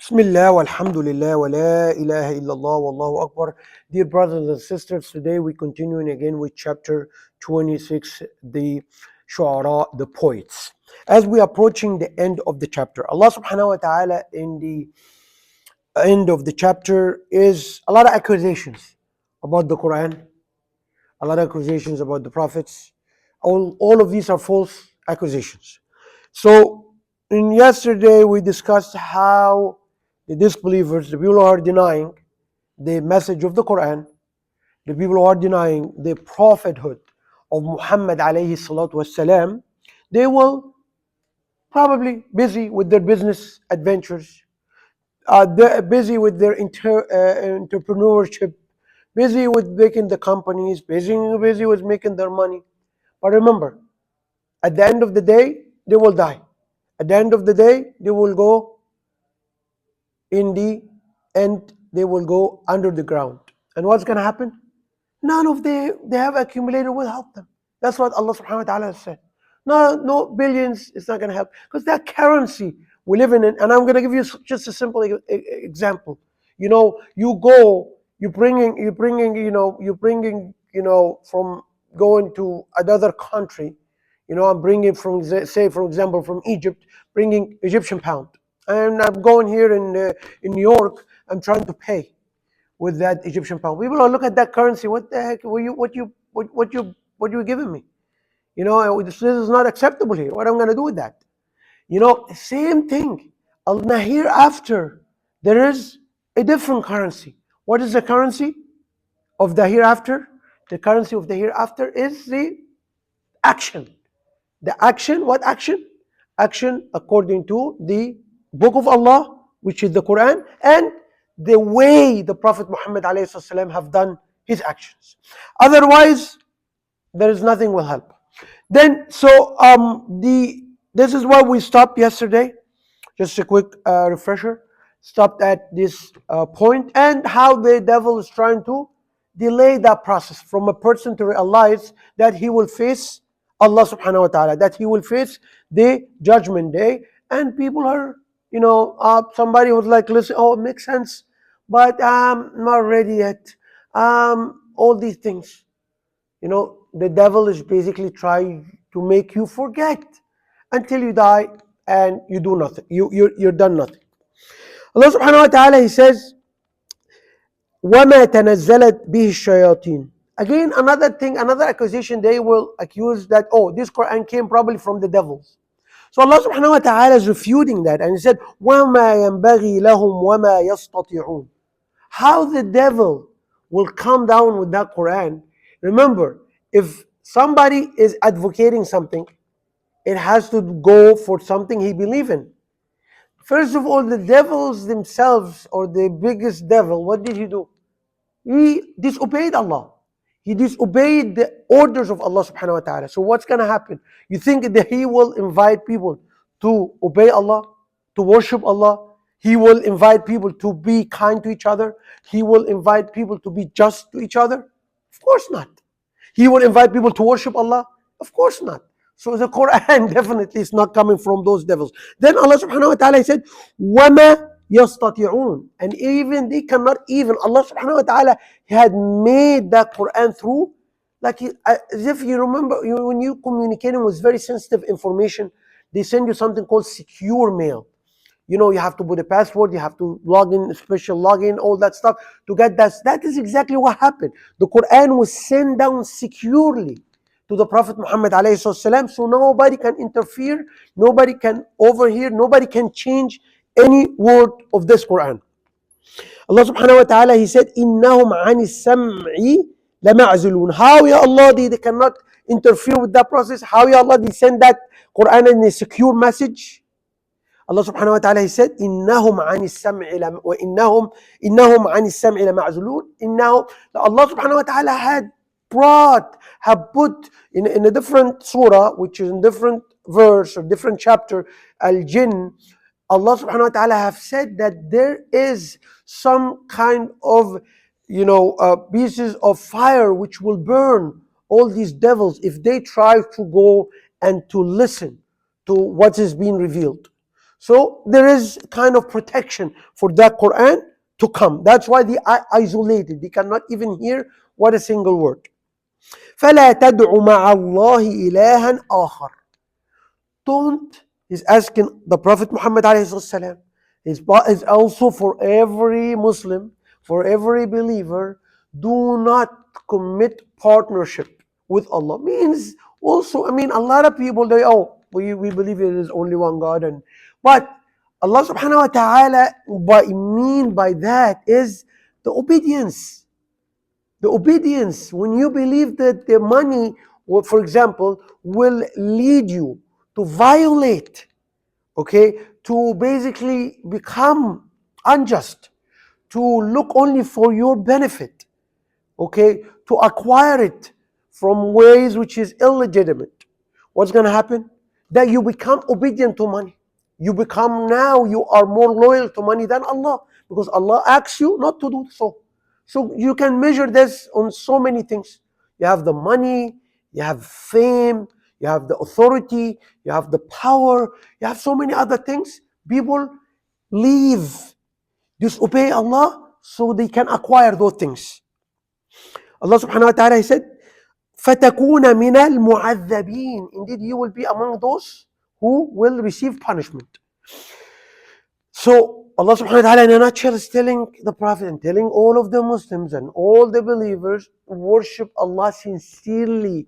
Bismillah, walhamdulillah, wa la ilaha illallah, wallahu akbar. Dear brothers and sisters, today we're continuing again with chapter 26, the Shu'ara, the poets. As we are approaching the end of the chapter, Allah subhanahu wa ta'ala in the end of the chapter is a lot of accusations about the Quran, a lot of accusations about the prophets. All of these are false accusations. So, in yesterday we discussed how the disbelievers, the people who are denying the message of the Quran, the people who are denying the prophethood of Muhammad alayhi salatu wasalam, they will probably busy with their business adventures, they're busy with their entrepreneurship, busy with making the companies, busy with making their money. But remember, at the end of the day, they will die. At the end of the day, they will go in the end, they will go under the ground. And what's going to happen? None of they have accumulated will help them. That's what Allah subhanahu wa ta'ala has said. No billions, it's not going to help. Because that currency we live in, and I'm going to give you just a simple example. You know, you're bringing, from going to another country, I'm bringing from, say, for example, from Egypt, bringing Egyptian pound. And I'm going here in New York, I'm trying to pay with that Egyptian pound. People will look at that currency. What the heck? What you giving me? This is not acceptable here. What am I going to do with that? Same thing. Now hereafter, there is a different currency. What is the currency of the hereafter? The currency of the hereafter is the action. The action, what action? Action according to the book of Allah, which is the Quran, and the way the Prophet Muhammad ﷺ have done his actions. Otherwise, there is nothing will help. Then, this is where we stopped yesterday. Just a quick refresher. Stopped at this point, and how the devil is trying to delay that process from a person to realize that he will face Allah subhanahu wa ta'ala, that he will face the judgment day. And people are, somebody was like, listen, oh, it makes sense, but I'm not ready yet. All these things, the devil is basically trying to make you forget until you die and you do nothing. You're done nothing. Allah subhanahu wa ta'ala, he says, وَمَا تَنَزَّلَتْ بِهِ الشَّيَاطِينَ. Again, another thing, another accusation, they will accuse that, this Quran came probably from the devils. So Allah subhanahu wa ta'ala is refuting that, and he said, وَمَا يَنْبَغِي لَهُمْ وَمَا يَسْتَطِعُونَ. How the devil will come down with that Quran. Remember, if somebody is advocating something, it has to go for something he believes in. First of all, the devils themselves, or the biggest devil, what did he do? He disobeyed Allah. He disobeyed the orders of Allah subhanahu wa ta'ala. So what's going to happen? You think that he will invite people to obey Allah, to worship Allah? He will invite people to be kind to each other? He will invite people to be just to each other? Of course not. He will invite people to worship Allah? Of course not. So the Quran definitely is not coming from those devils. Then Allah subhanahu wa ta'ala said, وَمَا يَسْتَطِعُونَ. And even they cannot even, Allah subhanahu wa ta'ala had made that Quran through, like as if you remember, when you communicating with very sensitive information, they send you something called secure mail. You have to put a password, you have to log in, special login, all that stuff to get that. That is exactly what happened. The Quran was sent down securely to the Prophet Muhammad ﷺ, so nobody can interfere, nobody can overhear, nobody can change any word of this Quran. Allah subhanahu wa ta'ala, he said, إِنَّهُمْ عَنِ السَّمْعِ لَمَعْزُلُونَ. How, Ya Allah, they cannot interfere with that process? How, Ya Allah, they send that Quran in a secure message? Allah subhanahu wa ta'ala, he said, إِنَّهُمْ عَنِ السَّمْعِ إِنَّهُمْ عَنِ السَّمْعِ لَمَعْزُلُونَ. Allah subhanahu wa ta'ala have put in a different surah, which is in different verse or different chapter, Al-Jinn, Allah subhanahu wa ta'ala have said that there is some kind of, pieces of fire which will burn all these devils if they try to go and to listen to what is being revealed. So there is kind of protection for that Quran to come. That's why they are isolated. They cannot even hear what a single word. فلا تدع مع الله إلها آخر. Don't, he's asking the Prophet Muhammad alayhi salam, is also for every Muslim, for every believer, do not commit partnership with Allah. Means also, I mean, a lot of people, we believe there is only one God, but Allah subhanahu wa ta'ala, by that is the obedience. The obedience, when you believe that the money, for example, will lead you to violate, okay, to basically become unjust, to look only for your benefit, okay, to acquire it from ways which is illegitimate, what's going to happen? That you become obedient to money. You become, now you are more loyal to money than Allah, because Allah asks you not to do so. So you can measure this on so many things. You have the money, you have fame, you have the authority, you have the power, you have so many other things. People leave, disobey Allah so they can acquire those things. Allah subhanahu wa ta'ala, He said, فَتَكُونَ مِنَ الْمُعَذَّبِينَ. Indeed, you will be among those who will receive punishment. So Allah subhanahu wa ta'ala in a nutshell is telling the Prophet and telling all of the Muslims and all the believers, worship Allah sincerely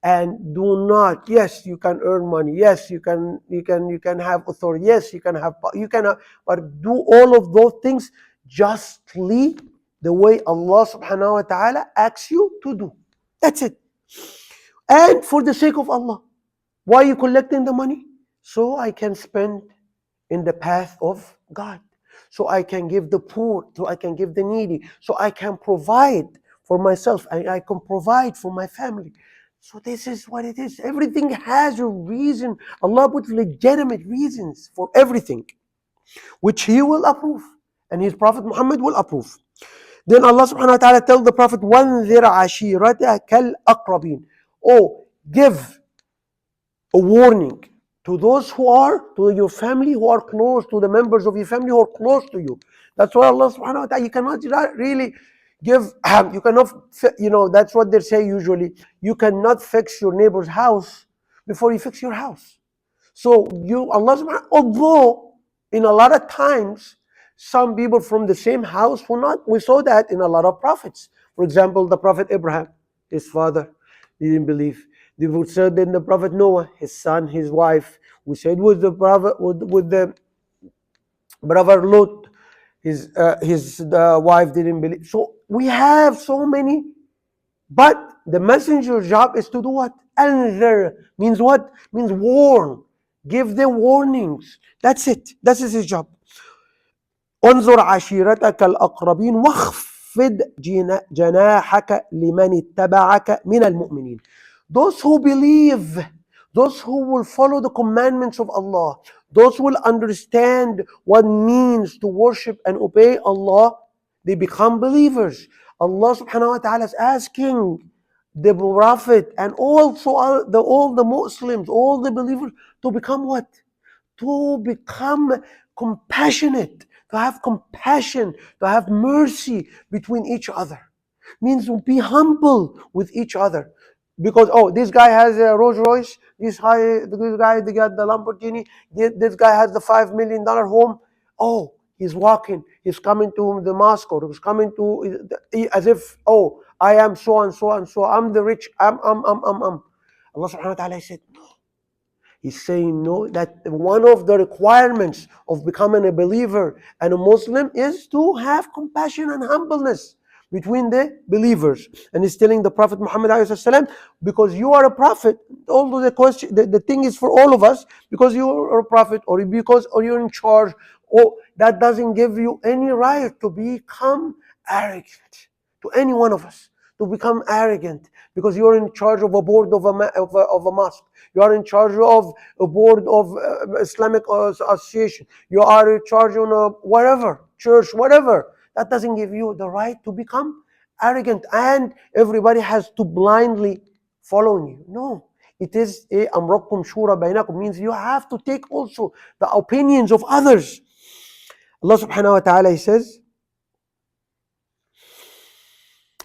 and do not, yes, you can earn money, yes, you can have authority, yes, you can have, but do all of those things justly, the way Allah subhanahu wa ta'ala asks you to do. That's it. And for the sake of Allah. Why are you collecting the money? So I can spend in the path of God. So I can give the poor, so I can give the needy, so I can provide for myself, and I can provide for my family. So this is what it is. Everything has a reason. Allah puts legitimate reasons for everything, which He will approve, and His Prophet Muhammad will approve. Then Allah subhanahu wa ta'ala tells the Prophet, وَانذِرْ عَشِيرَتَكَ الْأَقْرَبِينَ. Oh, give a warning to those who are, to your family, who are close, to the members of your family who are close to you. That's why Allah subhanahu wa ta'ala, you cannot really give, you cannot, that's what they say usually, you cannot fix your neighbor's house before you fix your house. So Allah subhanahu, although in a lot of times, some people from the same house will not, we saw that in a lot of prophets. For example, the Prophet Abraham, his father didn't believe. We said in the Prophet Noah, his son, his wife. We said with the Prophet, with the brother Lot, his wife didn't believe. So we have so many, but the messenger's job is to do what? Anzir means what? Means warn. Give them warnings. That's it. That is his job. انظر عشيرتك الأقربين واخفض جناحك لمن اتبعك من المؤمنين. Those who believe, those who will follow the commandments of Allah, those who will understand what means to worship and obey Allah, they become believers. Allah subhanahu wa ta'ala is asking the Prophet and also all the Muslims, all the believers, to become what? To become compassionate, to have compassion, to have mercy between each other. Means to be humble with each other. Because, this guy has a Rolls Royce, this guy they got the Lamborghini, this guy has the $5 million home. He's walking, he's coming to the mosque, or he's coming to, as if, I am so and so and so, I'm the rich, Allah subhanahu wa ta'ala said, He's saying no, that one of the requirements of becoming a believer and a Muslim is to have compassion and humbleness between the believers. And he's telling the Prophet Muhammad ﷺ, because you are a prophet, although the thing is for all of us, because you are a prophet or you're in charge, that doesn't give you any right to become arrogant to any one of us. To become arrogant because you're in charge of a board of a mosque, you are in charge of a board of Islamic association, you are in charge on a whatever church, whatever. That doesn't give you the right to become arrogant and everybody has to blindly follow you. No, It is a amrakum shura bainakum, means you have to take also the opinions of others. Allah subhanahu wa ta'ala, He says,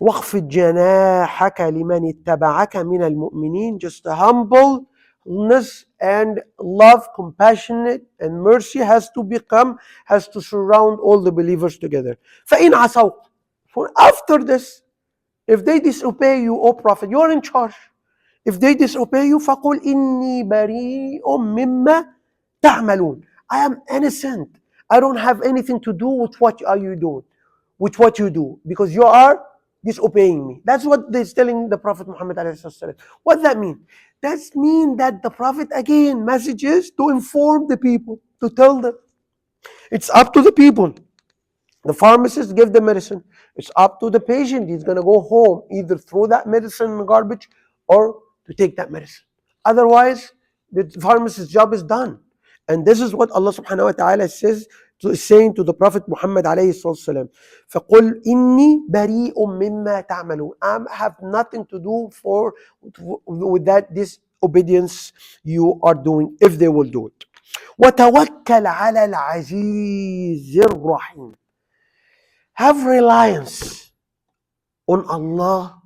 وَاخْفِضْ جَنَاحَكَ لِمَنِ اتَّبَعَكَ مِنَ الْمُؤْمِنِينَ. Just a humbleness and love, compassionate and mercy has to surround all the believers together. فَإِنْ عَصَوْا. For after this, if they disobey you, O Prophet, you are in charge. If they disobey you, فَقُلْ إِنِّي بَرِيءٌ مِّمَّا تَعْمَلُونَ. I am innocent. I don't have anything to do with what are you doing, with what you do, because you are disobeying me. That's what they're telling the Prophet Muhammad ﷺ. What does that mean? That means that the Prophet, again, messages to inform the people, to tell them. It's up to the people. The pharmacist give the medicine. It's up to the patient. He's going to go home, either throw that medicine in the garbage or to take that medicine. Otherwise, the pharmacist's job is done. And this is what Allah subhanahu wa ta'ala says, saying to the Prophet Muhammad alayhi sallam. فَقُلْ إِنِّي بَرِيءٌ مِّمَّا تَعْمَلُونَ. I have nothing to do with that disobedience you are doing, if they will do it. وَتَوَكَّلْ عَلَى الْعَزِيزِ الرَّحِيمِ. Have reliance on Allah,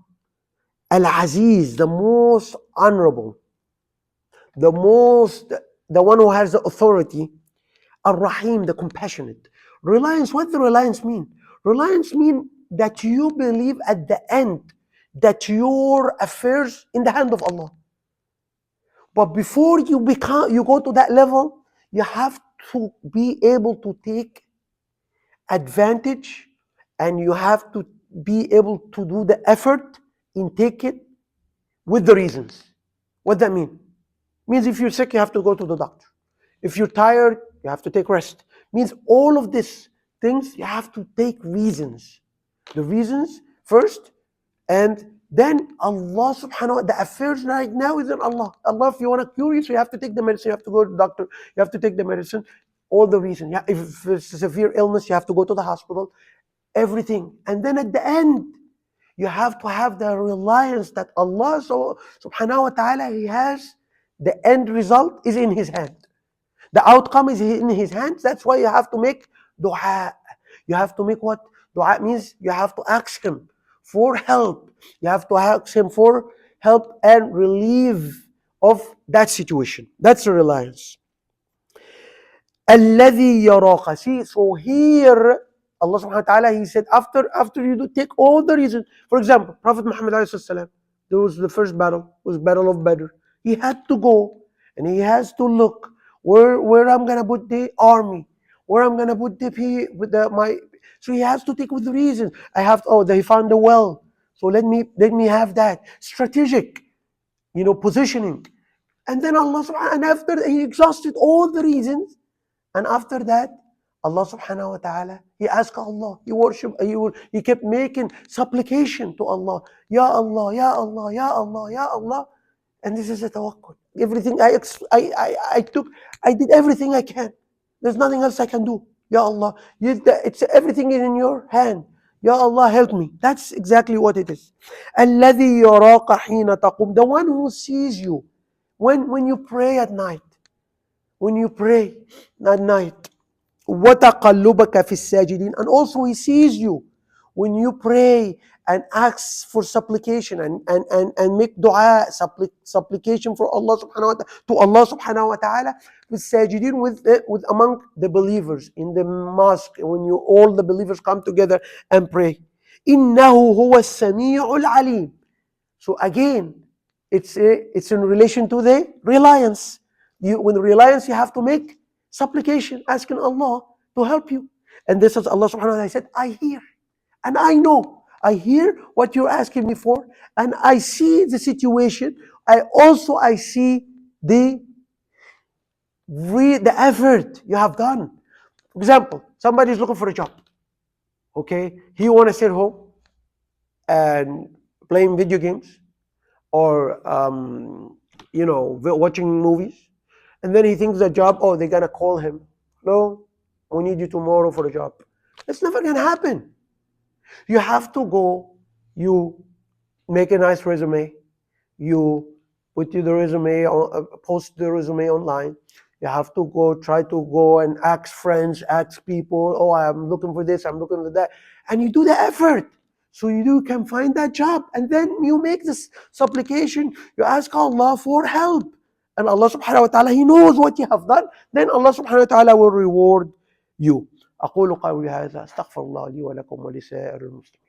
Al-Aziz, the most honorable, the one who has the authority, Ar-Rahim, the compassionate. Reliance, what does reliance mean? Reliance means that you believe at the end that your affairs in the hand of Allah. But before you go to that level, you have to be able to take advantage, and you have to be able to do the effort in take it with the reasons. What that mean? Means if you're sick, you have to go to the doctor. If you're tired, you have to take rest. Means all of these things, you have to take reasons. The reasons first, and then Allah subhanahu wa ta'ala, the affairs right now is in Allah. Allah, if you want to cure you, so you have to take the medicine, you have to go to the doctor, you have to take the medicine, all the reasons. Yeah, if it's a severe illness, you have to go to the hospital, everything. And then at the end, you have to have the reliance that Allah subhanahu wa ta'ala, He has the end result is in His hand. The outcome is in His hands. That's why you have to make dua. You have to make what? Dua means you have to ask Him for help. You have to ask Him for help and relief of that situation. That's a reliance. الذي يراك. See, so here Allah subhanahu wa ta'ala, He said, after you do take all the reasons. For example, Prophet Muhammad alayhi salam, there was the first battle, was Battle of Badr. He had to go and he has to look where I'm gonna put the army, where I'm gonna put so he has to take with the reasons. They found a well, so let me have that strategic, positioning. And then and after he exhausted all the reasons, and after that, Allah subhanahu wa ta'ala, he asked Allah, he kept making supplication to Allah. Ya Allah, Ya Allah, Ya Allah, Ya Allah. And this is a tawakkul. Everything I did everything I can. There's nothing else I can do. Ya Allah, it's everything is in your hand. Ya Allah, help me. That's exactly what it is. الَّذِي يَرَاكَ حِينَ تَقُومُ. The one who sees you when you pray at night. When you pray at night. وَتَقَلُّبَكَ فِي السَّاجِدِينَ. And also He sees you when you pray and ask for supplication and make dua, supplication for Allah subhanahu wa ta'ala, to Allah subhanahu wa ta'ala, with sajidin, with among the believers in the mosque, when all the believers come together and pray. إِنَّهُ هُوَ السَّمِيعُ الْعَلِيمُ. So again, it's in relation to the reliance. When reliance, you have to make supplication, asking Allah to help you. And this is Allah subhanahu wa ta'ala said, I hear and I know. I hear what you're asking me for, and I see the situation. I see the effort you have done. For example, somebody is looking for a job. Okay, he want to sit home and playing video games or watching movies, and then he thinks the job, they're gonna call him. No, we need you tomorrow for a job. That's never gonna happen. You have to go, you make a nice resume, you put the resume on, post the resume online. You have to go, try to go and ask friends, ask people, oh, I'm looking for this, I'm looking for that. And you do the effort. So you can find that job. And then you make this supplication. You ask Allah for help. And Allah subhanahu wa ta'ala, He knows what you have done. Then Allah subhanahu wa ta'ala will reward you. أقول قولي هذا أستغفر الله لي ولكم ولسائر المسلمين